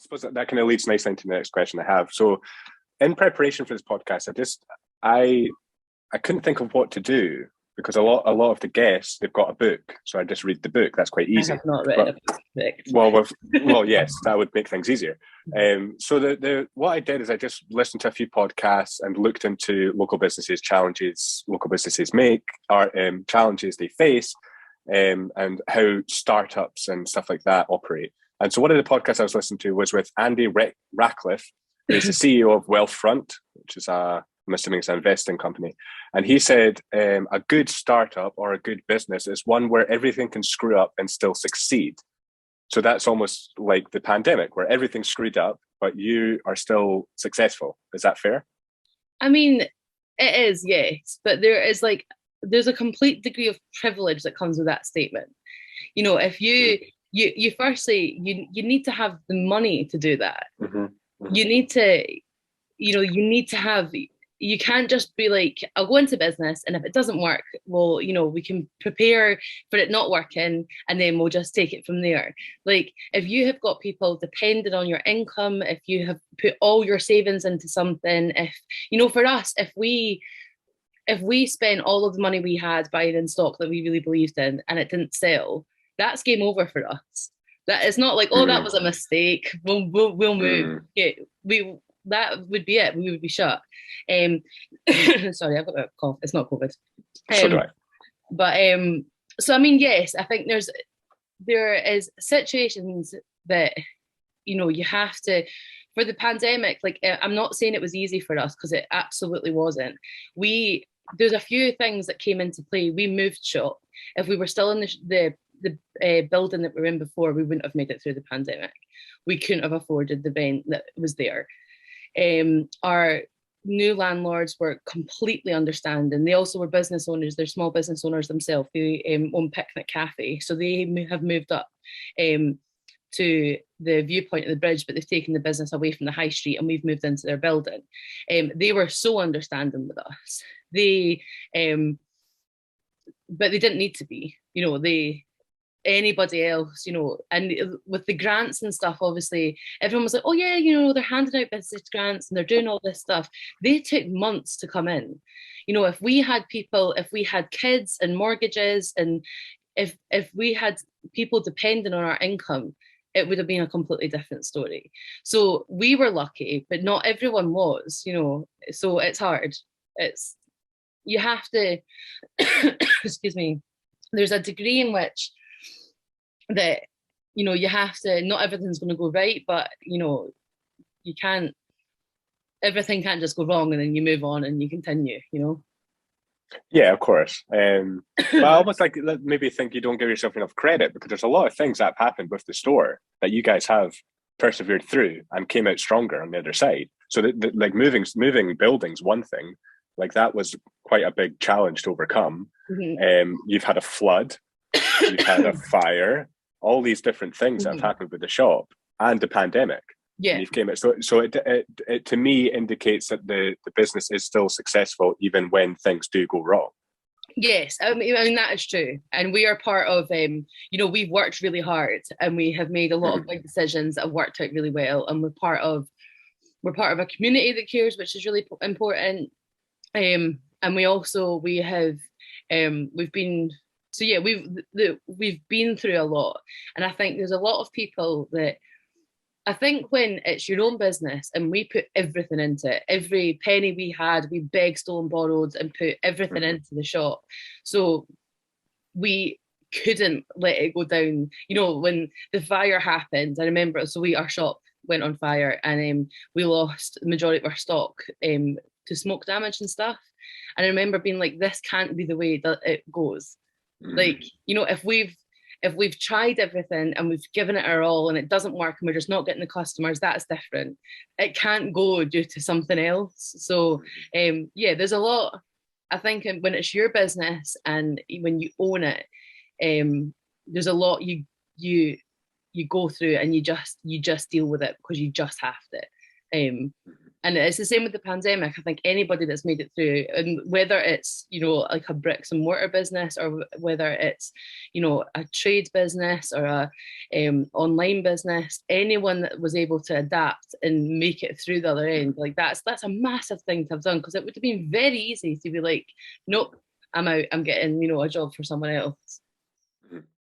suppose that kind of leads nicely into the next question I have. So, in preparation for this podcast, I couldn't think of what to do because a lot of the guests, they've got a book, so I just read the book. That's quite easy. I have not read a book. Well, yes, that would make things easier. So the what I did is I just listened to a few podcasts and looked into local businesses, challenges local businesses make, or challenges they face, and how startups and stuff like that operate. And so one of the podcasts I was listening to was with Andy Ratcliffe, who's the CEO of Wealthfront, which is I'm assuming it's an investing company. And he said a good startup or a good business is one where everything can screw up and still succeed. So that's almost like the pandemic, where everything's screwed up, but you are still successful. Is that fair? I mean, it is, yes. But there's a complete degree of privilege that comes with that statement. You know, if you firstly, you need to have the money to do that. Mm-hmm. Mm-hmm. You need to have, you can't just be like, I'll go into business and if it doesn't work, well, we can prepare for it not working and then we'll just take it from there. Like if you have got people dependent on your income, if you have put all your savings into something, for us, if we spent all of the money we had buying in stock that we really believed in and it didn't sell, that's game over for us. That it's not like, that was a mistake. We'll move. Yeah, that would be it. We would be shut. Sorry, I've got a cough. It's not COVID. So do I. But so I mean, yes, I think there is situations that you have to. For the pandemic, like I'm not saying it was easy for us because it absolutely wasn't. There's a few things that came into play. We moved shop. If we were still in the building that we were in before, we wouldn't have made it through the pandemic. We couldn't have afforded the rent that was there. Our new landlords were completely understanding. They also were business owners. They're small business owners themselves. They own Picnic Cafe. So they have moved up to the viewpoint of the bridge, but they've taken the business away from the high street and we've moved into their building. They were so understanding with us. But they didn't need to be, anybody else, and with the grants and stuff, obviously everyone was like, oh yeah, they're handing out business grants and they're doing all this stuff. They took months to come in. If we had kids and mortgages, and if we had people depending on our income, it would have been a completely different story. So we were lucky, but not everyone was, so it's hard. You have to excuse me, there's a degree in which that you have to, not everything's going to go right, but you can't, everything can't just go wrong and then you move on and you continue. Yeah, of course. But I almost maybe think you don't give yourself enough credit because there's a lot of things that have happened with the store that you guys have persevered through and came out stronger on the other side. So that like moving buildings, one thing, like that was quite a big challenge to overcome. Mm-hmm. You've had a flood, you've had a fire, all these different things that have happened with the shop and the pandemic. Yeah. And you've came out. So it to me indicates that the business is still successful even when things do go wrong. Yes, I mean that is true, and we are part of. We've worked really hard, and we have made a lot of big decisions that have worked out really well, and we're part of a community that cares, which is really important. And we've been through a lot, and I think there's a lot of people that. I think when it's your own business and we put everything into it, every penny we had, we begged, stole and borrowed and put everything into the shop. So we couldn't let it go down. When the fire happened, I remember, our shop went on fire and we lost the majority of our stock to smoke damage and stuff. And I remember being like, this can't be the way that it goes. Like, if we've tried everything and we've given it our all and it doesn't work and we're just not getting the customers, that's different. It can't go due to something else. So there's a lot, I think, when it's your business and when you own it, there's a lot you go through and you just deal with it because you just have to. And it's the same with the pandemic. I think anybody that's made it through, and whether it's, like a bricks and mortar business, or whether it's, a trade business or a online business, anyone that was able to adapt and make it through the other end, like that's a massive thing to have done, because it would have been very easy to be like, nope, I'm out, I'm getting, a job for someone else.